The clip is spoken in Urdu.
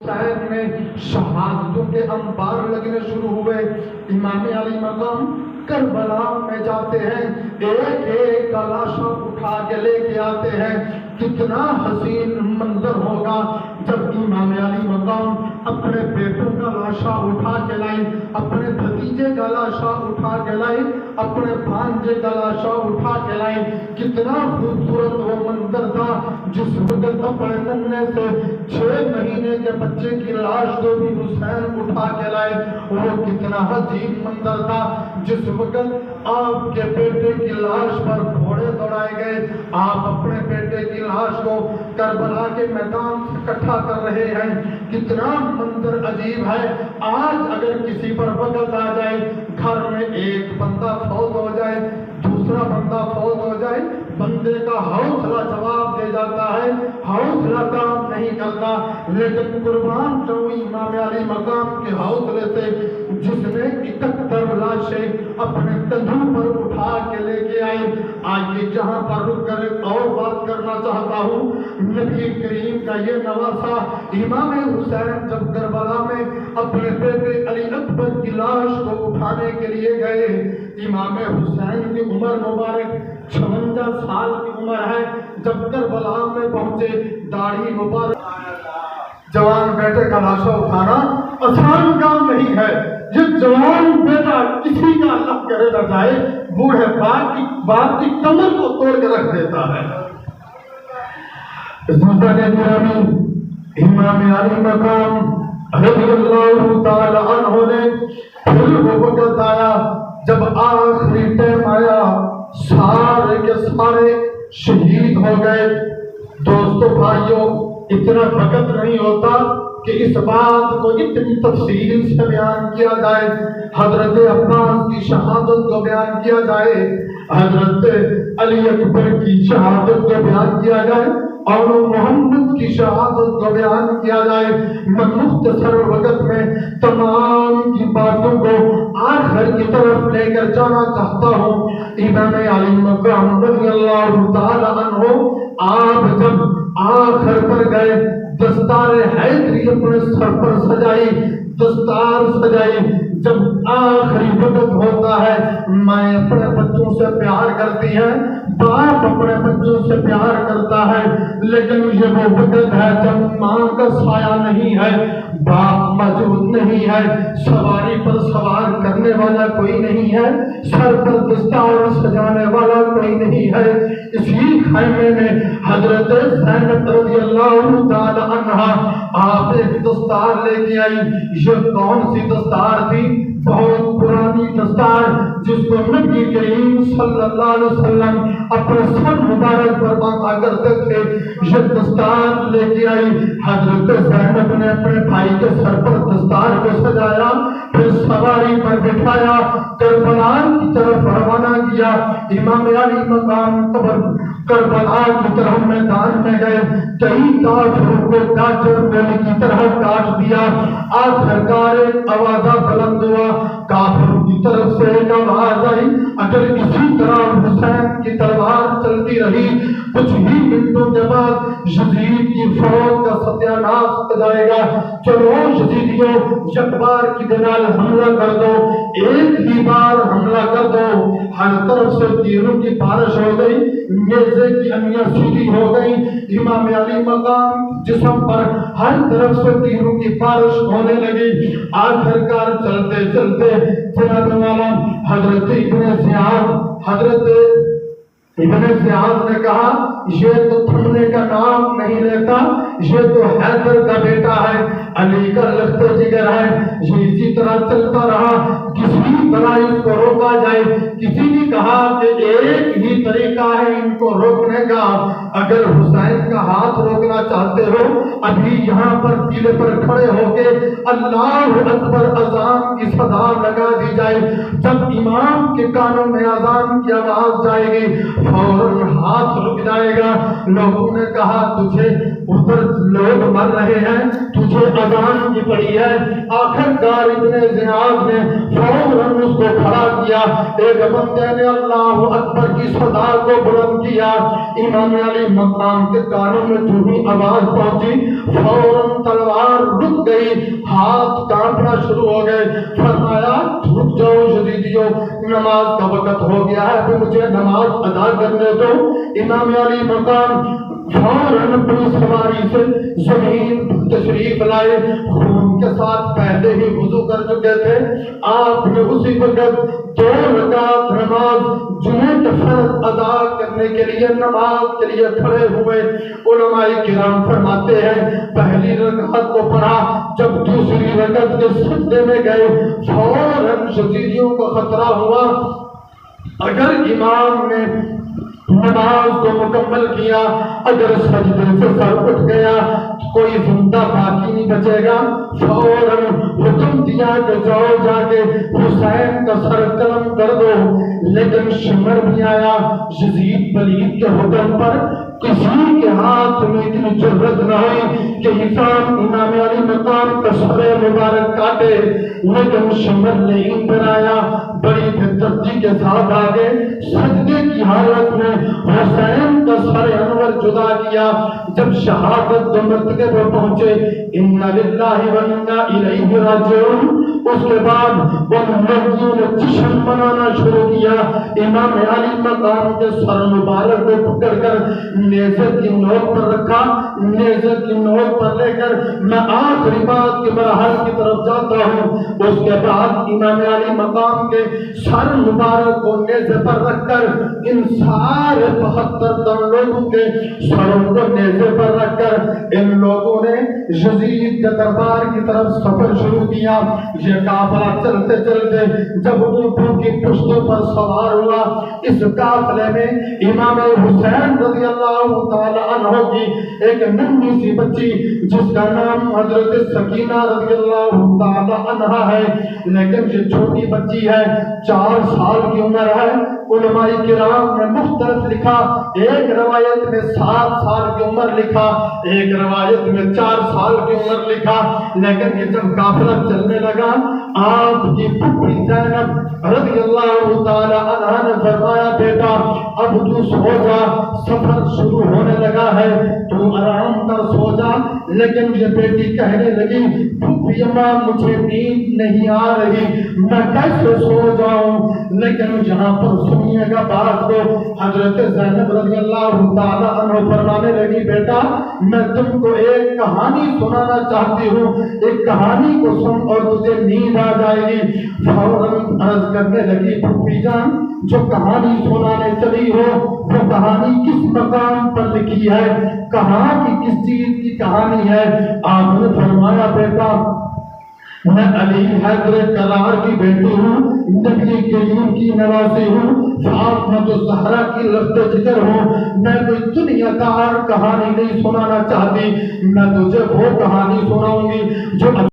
شہر میں شہادتوں کے انبار لگنے شروع ہوئے. امام علی مقام کربلا میں جاتے ہیں, ایک ایک کا لاشا اٹھا کے لے کے آتے ہیں. کتنا حسین منظر ہوگا جب امام علی مقام اپنے بیٹوں کا لاشا اٹھا کے لائے, اپنے بھتیجے کا لاشا اٹھا کے لائے, اپنے بھانجے کا لاشا اٹھا کے لائے. کتنا خوبصورت وہ منظر تھا جس وقت اپنے ننھے سے 6 مہینے کے بچے کی لاش کو بھی حسین اٹھا کے لائے. وہ کتنا عجیب منظر تھا جس وقت آپ کے بیٹے کی لاش پر گھوڑے دوڑائے گئے, آپ اپنے بیٹے کی لاش کو کربلا کے میدان سے اکٹھا کر رہے ہیں. کتنا منظر عجیب ہے. آج اگر کسی پر وقت آ جائے, گھر میں ایک بندہ فوت ہو جائے, دوسرا بندہ فوت ہو جائے, بندے کا حوصلہ جواب دے جاتا ہے, حوصلہ کام نہیں کرتا. لیکن قربان جاؤں امام علی مقام کے حوصلے سے جس نے 71 لاشیں اپنے کندھوں پر اٹھا کے لے کے آئی. آئیے جہاں پر رک کر اور بات کرنا چاہتا ہوں. نبی کریم کا یہ نواسا امام حسین جب کربلا میں اپنے بیٹے علی اکبر کی لاش کو اٹھانے کے لیے گئے, امام حسین کی عمر مبارک 56 سال کی عمر ہے. جب کربلا میں پہنچے, داڑھی مبارک, جوان بیٹے کا لاشا اٹھانا آسان کام نہیں ہے. یہ جوان بیٹا کسی کا اللہ کرے نہ جائے, بوڑھے باپ کی کمر کو توڑ کے رکھ دیتا ہے. امام علی مقام رضی اللہ تعالی عنہ نے پھر وہ وقت آیا جب آخری ٹائم آیا, سارے کے سارے شہید ہو گئے. دوستو بھائیوں, اتنا وقت نہیں ہوتا کہ اس بات کو اتنی تفصیل سے بیان کیا جائے. حضرت عباس کی شہادت کو بیان کیا جائے, حضرت علی اکبر کی شہادت کو بیان کیا جائے, اور محمد کی شہادت کو بیان کیا جائے. میں مختصر وقت میں تمام کی باتوں کو آخر کی طرف لے کر جانا چاہتا ہوں. امام علی مقام رضی اللہ تعالی عنہ آپ جب آخر پر گئے, دستار حیدری اپنے سر پر سجائی, دستار سجائی. جب آخری وقت ہوتا ہے, ماں اپنے بچوں سے پیار کرتی ہے, باپ اپنے بچوں سے پیار کرتا ہے, لیکن یہ وہ وقت ہے جب ماں کا سایہ نہیں ہے, باپ موجود نہیں ہے, سواری پر سوار کرنے والا کوئی نہیں ہے, سر پر دستار سجانے والا کوئی نہیں ہے. اسی خیمے میں حضرت زینب رضی اللہ تعالی عنہا آپ ایک دستار لے کے آئی. یہ کون سی دستار تھی؟ بہت پرانی دستار جس کو نبی کریم صلی اللہ علیہ وسلم اپنے سر مبارک پر باندھا کرتے تھے. یہ دستار لے کے آئی. حضرت زینب نے اپنے بھائی کے سر پر دستار کو سجایا, پھر سواری پر بٹھایا, کربلا کی طرف روانہ کیا. امام علی مقام کربلا کی طرف میدان میں گئے, کئی کافروں کو گاجر گولی کی طرح کاٹ دیا. آخرکار ایک آوازہ بلند ہوا, کافروں کی طرف سے ایک آواز آئی, اگر اسی طرح حسین کی تلوار چلتی رہی, کچھ ہی منٹوں کے بعد یزید کی فوج کا ستیہ ناش ہو جائے گا. چلو یزیدیوں, یک بار کی دنال حملہ کر دو, ایک ہی بار حملہ کر دو. ہر طرف سے تیروں کی بارش ہو گئی, نیزے کی انیاں سیدھی ہو گئی. امام علی مقام جسم پر ہر طرف سے تیروں کی بارش ہونے لگی. آخرکار چلتے چلتے جناب والا حضرت ابن زیاد نے کہا, یہ تو تھمنے کا نام نہیں لیتا, یہ تو حیدر کا بیٹا ہے, علی کا لخت جگر ہے. یہ اسی طرح چلتا رہا, کسی طرح اس کو روکا جائے. کسی نے کہا کہ ایک ہی طریقہ ہے ان کو روکنے کا, اگر حسین کا ہاتھ روکنا چاہتے ہو, ابھی یہاں پر قلعے پر کھڑے ہو کے اللہ اکبر اذان کی صدا لگا دی جائے. جب امام کے کانوں میں اذان کی آواز جائے گی, فوراً ہاتھ رک جائے گا. لوگوں نے کہا, تجھے ادھر لوگ مر رہے ہیں, تجھے اذان کی پڑی ہے, ہے. آخر کار ابن زیاد نے فوراً اس کو کھڑا کیا. ایک بندے نے اللہ اکبر کی صدا کو بلند کیا. امام علی مقام کے کانوں میں جو ہی آواز پہنچی فوراً تلوار رک گئی, ہاتھ کانپنا شروع ہو گئے. فرمایا رک جاؤ یزیدیو, نماز کا وقت ہو گیا ہے, تو مجھے نماز ادا کرنے دو. امام علی مقام فوراً اپنی سواری سے زمین تشریف لائے. خون کے ساتھ پہلے ہی وضو کر چکے تھے. آپ نے اسی وقت 2 رکعت نماز جمعہ فرض ادا کرنے کے لیے نماز کے لیے کھڑے ہوئے. علماء کرام فرماتے ہیں پہلی رکعت کو پڑھا, جب دوسری رکعت کے سجدے میں گئے فوراً یزیدیوں کو خطرہ ہوا اگر امام نے نماز کو مکمل کیا, اگر سجدے سے سر اٹھ گیا کوئی زندہ باقی نہیں بچے گا. فوراً حکم دیا کہ جاؤ جا کے حسین کا سر قلم کر دو. لیکن شمر بھی آیا. یزید پلید کے حکم پر کسی کے ہاتھ میں اتنی جرأت نہ ہوئی کہ امام علی مقام کا سر مبارک کاٹے. لیکن شمر نہیں پر آیا, بڑی بے کے ساتھ آگے سجدے کی حالت میں حسین کا سر انور جدا کیا. جب شہادت کے مرتبے پر پہنچے انا للہ و انا الیہ راجعون, اس کے بعد ان لوگوں نے جشن منانا شروع کیا. امام علی مقام کے سر مبارک کو پکڑ کر نیزے کی نوک پر رکھا. نیزے کی نوک پر لے کر میں آخری بات کے مراحل کی طرف جاتا ہوں. اس کے بعد امام علی مقام کے سر مبارک کو نیزے پر رکھ کر ان سارے 72 لوگوں کے سروں کو نیزے پر رکھ کر ان لوگوں نے یزید کے دربار کی طرف سفر شروع کیا. یہ قافلہ چلتے چلتے جب اونٹوں کی پشتوں پر سوار ہوا, اس قافلے میں امام حسین رضی اللہ تعالی عنہ کی ایک ننھی سی بچی جس کا نام حضرت سکینہ رضی اللہ تعالی عنہ ہے, لیکن یہ چھوٹی بچی ہے, 4 سال کی عمر ہے. علماء کرام نے مختلف لکھا, ایک روایت میں 7 سال کی عمر لکھا, ایک روایت میں 4 سال کی عمر لکھا. لیکن یہ جب قافلہ چلنے لگا آپ کی پھپھی زینب رضی اللہ تعالی عنہا نے فرمایا بیٹا اب تو سو جا, سفر شروع ہونے لگا ہے, تو آرام کر سو جا. لیکن یہ بیٹی کہنے لگی پھپھی اماں مجھے نیند نہیں آ رہی, میں کیسے سو جاؤں. لیکن یہاں پر سنیے گا بات کو, حضرت زینب رضی اللہ تعالی عنہ فرمانے لگی بیٹا میں تم کو ایک کہانی سنانا چاہتی ہوں, ایک کہانی کو سن اور تجھے نیند آ جائے گی. فوراً عرض کرنے لگی پھپھی جان جو کہانی سنانے چلی ہو وہ کہانی کس مقام پر لکھی ہے, کہاں کی کس چیز کی کہانی ہے. آپ نے فرمایا بیٹا میں علی حیدر کرار کی بیٹی ہوں, نبی کریم کی نواسی ہوں, فاطمہ الزہرا کی لفظ ذکر ہوں. میں کوئی دنیا دار کہانی نہیں سنانا چاہتی, میں تجھے وہ کہانی سناؤں گی جو